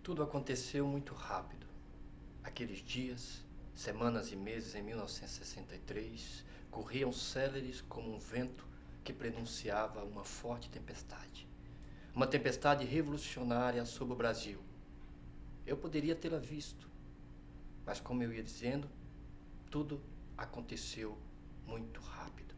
Tudo aconteceu muito rápido. Aqueles dias, semanas e meses em 1963 corriam céleres como um vento que prenunciava uma forte tempestade. Uma tempestade revolucionária sobre o Brasil. Eu poderia tê-la visto, mas como eu ia dizendo, tudo aconteceu muito rápido.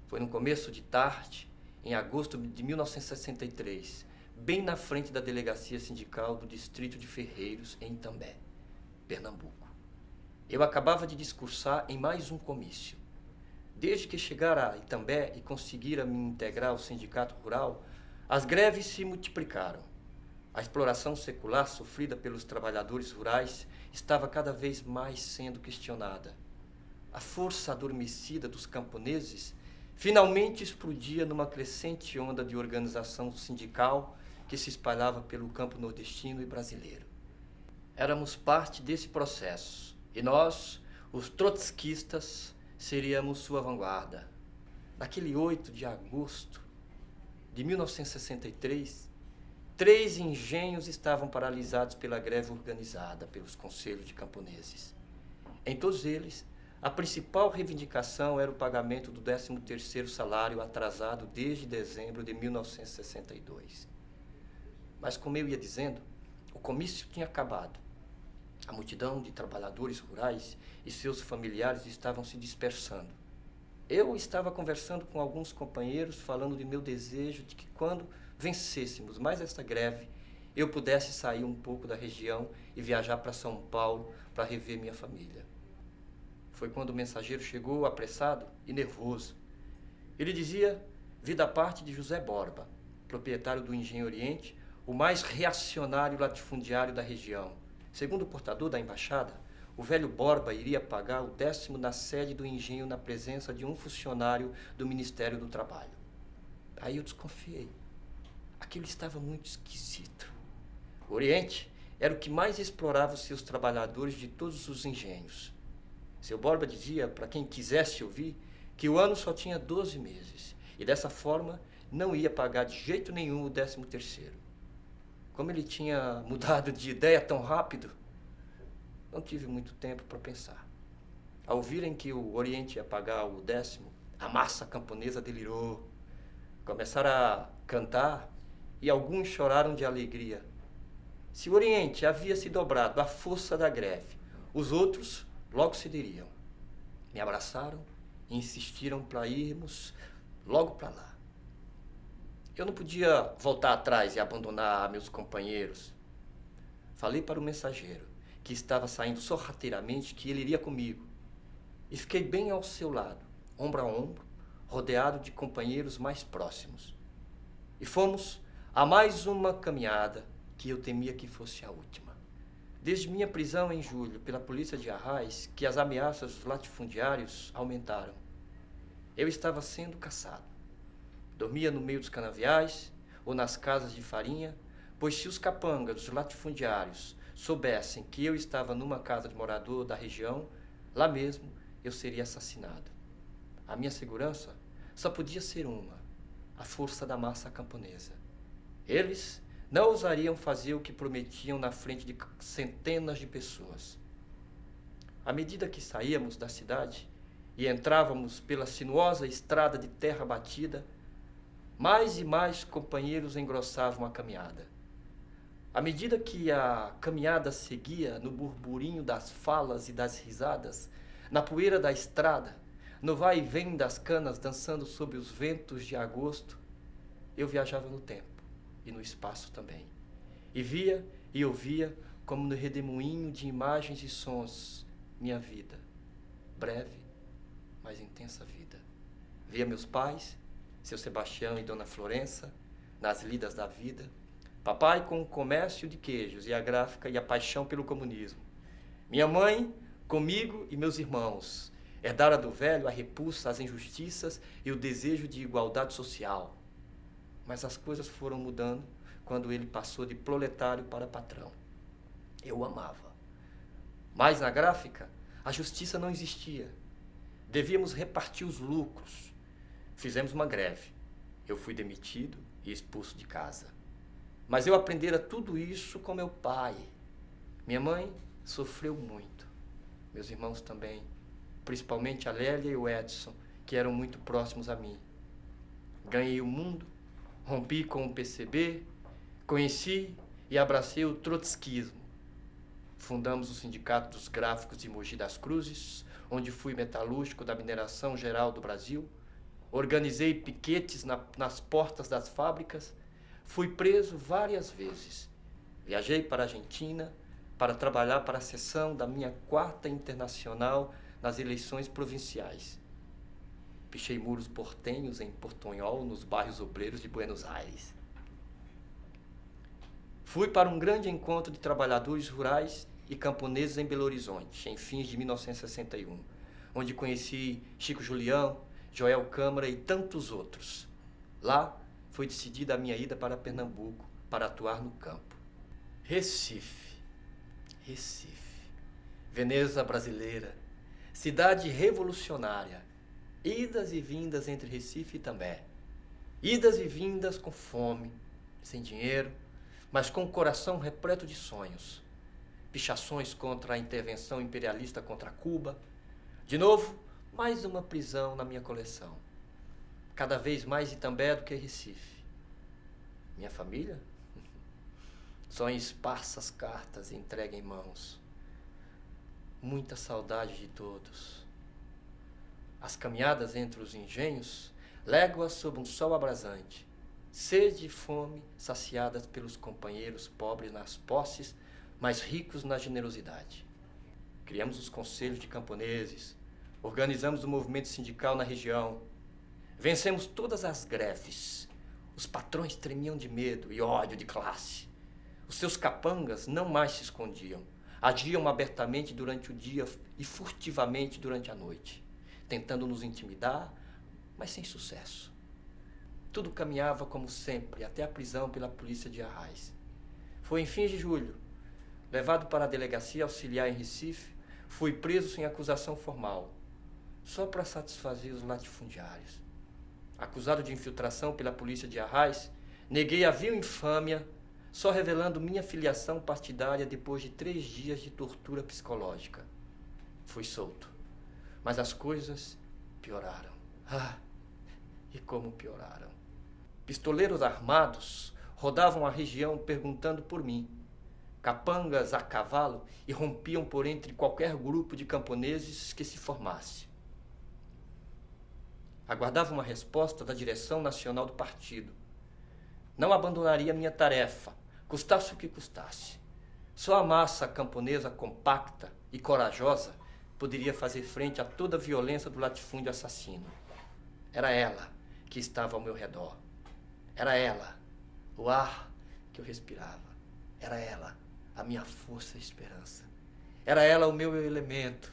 Foi no começo de tarde, em agosto de 1963, bem na frente da delegacia sindical do distrito de Ferreiros, em Itambé, Pernambuco. Eu acabava de discursar em mais um comício. Desde que chegara a Itambé e conseguira me integrar ao sindicato rural, as greves se multiplicaram. A exploração secular sofrida pelos trabalhadores rurais estava cada vez mais sendo questionada. A força adormecida dos camponeses finalmente explodia numa crescente onda de organização sindical que se espalhava pelo campo nordestino e brasileiro. Éramos parte desse processo e nós, os trotskistas, seríamos sua vanguarda. Naquele 8 de agosto de 1963, 3 engenhos estavam paralisados pela greve organizada pelos conselhos de camponeses. Em todos eles, a principal reivindicação era o pagamento do 13º salário atrasado desde dezembro de 1962. Mas, como eu ia dizendo, o comício tinha acabado. A multidão de trabalhadores rurais e seus familiares estavam se dispersando. Eu estava conversando com alguns companheiros, falando de meu desejo de que quando vencêssemos mais esta greve, eu pudesse sair um pouco da região e viajar para São Paulo para rever minha família. Foi quando o mensageiro chegou apressado e nervoso. Ele dizia vir da parte de José Borba, proprietário do Engenho Oriente, o mais reacionário latifundiário da região. Segundo o portador da embaixada, o velho Borba iria pagar o 10º na sede do engenho na presença de um funcionário do Ministério do Trabalho. Aí eu desconfiei. Aquilo estava muito esquisito. O Oriente era o que mais explorava os seus trabalhadores de todos os engenhos. Seu Borba dizia, para quem quisesse ouvir, que o ano só tinha 12 meses e dessa forma não ia pagar de jeito nenhum o 13º. Como ele tinha mudado de ideia tão rápido, não tive muito tempo para pensar. Ao ouvirem que o Oriente ia pagar o 10º, a massa camponesa delirou. Começaram a cantar e alguns choraram de alegria. Se o Oriente havia se dobrado à força da greve, os outros logo cederiam. Me abraçaram e insistiram para irmos logo para lá. Eu não podia voltar atrás e abandonar meus companheiros. Falei para o mensageiro, que estava saindo sorrateiramente, que ele iria comigo. E fiquei bem ao seu lado, ombro a ombro, rodeado de companheiros mais próximos. E fomos a mais uma caminhada que eu temia que fosse a última. Desde minha prisão em julho pela polícia de Arraiz, que as ameaças dos latifundiários aumentaram. Eu estava sendo caçado. Dormia no meio dos canaviais ou nas casas de farinha, pois se os capangas dos latifundiários soubessem que eu estava numa casa de morador da região, lá mesmo eu seria assassinado. A minha segurança só podia ser uma: a força da massa camponesa. Eles não ousariam fazer o que prometiam na frente de centenas de pessoas. À medida que saíamos da cidade e entrávamos pela sinuosa estrada de terra batida, mais e mais companheiros engrossavam a caminhada. À medida que a caminhada seguia no burburinho das falas e das risadas, na poeira da estrada, no vai e vem das canas dançando sob os ventos de agosto, eu viajava no tempo e no espaço também. E via e ouvia, como no redemoinho de imagens e sons, minha vida, breve, mas intensa vida. Via meus pais, seu Sebastião e Dona Florença, nas lidas da vida. Papai com o comércio de queijos e a gráfica e a paixão pelo comunismo. Minha mãe comigo e meus irmãos. Herdara do velho a repulsa às injustiças e o desejo de igualdade social. Mas as coisas foram mudando quando ele passou de proletário para patrão. Eu o amava. Mas na gráfica, a justiça não existia. Devíamos repartir os lucros. Fizemos uma greve. Eu fui demitido e expulso de casa. Mas eu aprendera tudo isso com meu pai. Minha mãe sofreu muito. Meus irmãos também. Principalmente a Lélia e o Edson, que eram muito próximos a mim. Ganhei o mundo, rompi com o PCB, conheci e abracei o trotskismo. Fundamos o Sindicato dos Gráficos de Mogi das Cruzes, onde fui metalúrgico da Mineração Geral do Brasil. Organizei piquetes nas portas das fábricas. Fui preso várias vezes. Viajei para a Argentina para trabalhar para a seção da minha 4ª Internacional nas eleições provinciais. Pichei muros portenhos em Portunhol, nos bairros obreiros de Buenos Aires. Fui para um grande encontro de trabalhadores rurais e camponeses em Belo Horizonte, em fins de 1961, onde conheci Chico Julião, Joel Câmara e tantos outros. Lá foi decidida a minha ida para Pernambuco para atuar no campo. Recife. Veneza brasileira, cidade revolucionária. Idas e vindas entre Recife e També. Idas e vindas com fome, sem dinheiro, mas com o coração repleto de sonhos. Pichações contra a intervenção imperialista contra Cuba. De novo, mais uma prisão na minha coleção. Cada vez mais Itambé do que Recife. Minha família? Só em esparsas cartas entregue em mãos. Muita saudade de todos. As caminhadas entre os engenhos, léguas sob um sol abrasante. Sede e fome saciadas pelos companheiros pobres nas posses, mas ricos na generosidade. Criamos os conselhos de camponeses, organizamos o movimento sindical na região, vencemos todas as greves. Os patrões tremiam de medo e ódio de classe. Os seus capangas não mais se escondiam, agiam abertamente durante o dia e furtivamente durante a noite, tentando nos intimidar, mas sem sucesso. Tudo caminhava como sempre, até a prisão pela polícia de Arraiz. Foi em fins de julho, levado para a delegacia auxiliar em Recife, fui preso sem acusação formal, só para satisfazer os latifundiários. Acusado de infiltração pela polícia de Arraiz, neguei a vil infâmia, só revelando minha filiação partidária depois de 3 dias de tortura psicológica. Fui solto, mas as coisas pioraram. Ah, e como pioraram. Pistoleiros armados rodavam a região perguntando por mim. Capangas a cavalo irrompiam por entre qualquer grupo de camponeses que se formasse. Aguardava uma resposta da direção nacional do partido. Não abandonaria minha tarefa, custasse o que custasse. Só a massa camponesa compacta e corajosa poderia fazer frente a toda a violência do latifúndio assassino. Era ela que estava ao meu redor. Era ela, o ar que eu respirava. Era ela, a minha força e esperança. Era ela o meu elemento.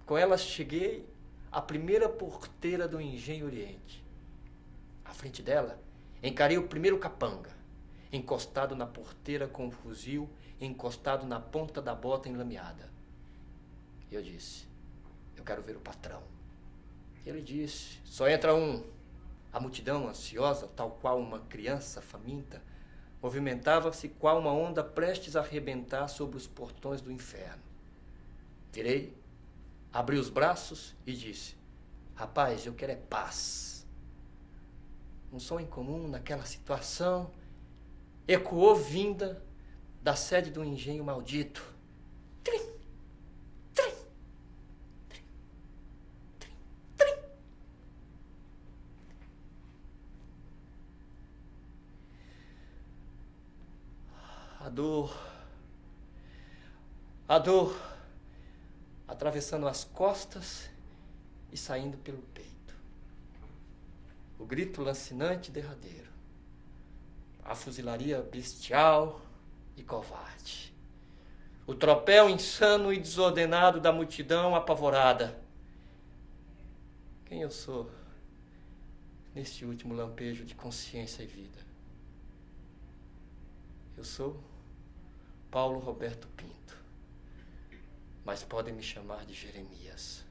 Com ela cheguei à primeira porteira do Engenho Oriente. À frente dela, encarei o primeiro capanga, encostado na porteira com o fuzil, encostado na ponta da bota enlameada. E eu disse, eu quero ver o patrão. Ele disse, só entra um. A multidão, ansiosa, tal qual uma criança faminta, movimentava-se qual uma onda prestes a arrebentar sobre os portões do inferno. Virei, abri os braços e disse, rapaz, eu quero é paz. Um som incomum naquela situação ecoou vinda da sede do engenho maldito. Trim, trim, trim, trim, trim. A dor, atravessando as costas e saindo pelo peito. O grito lancinante e derradeiro. A fuzilaria bestial e covarde. O tropel insano e desordenado da multidão apavorada. Quem eu sou neste último lampejo de consciência e vida? Eu sou Paulo Roberto Pinto, mas podem me chamar de Jeremias.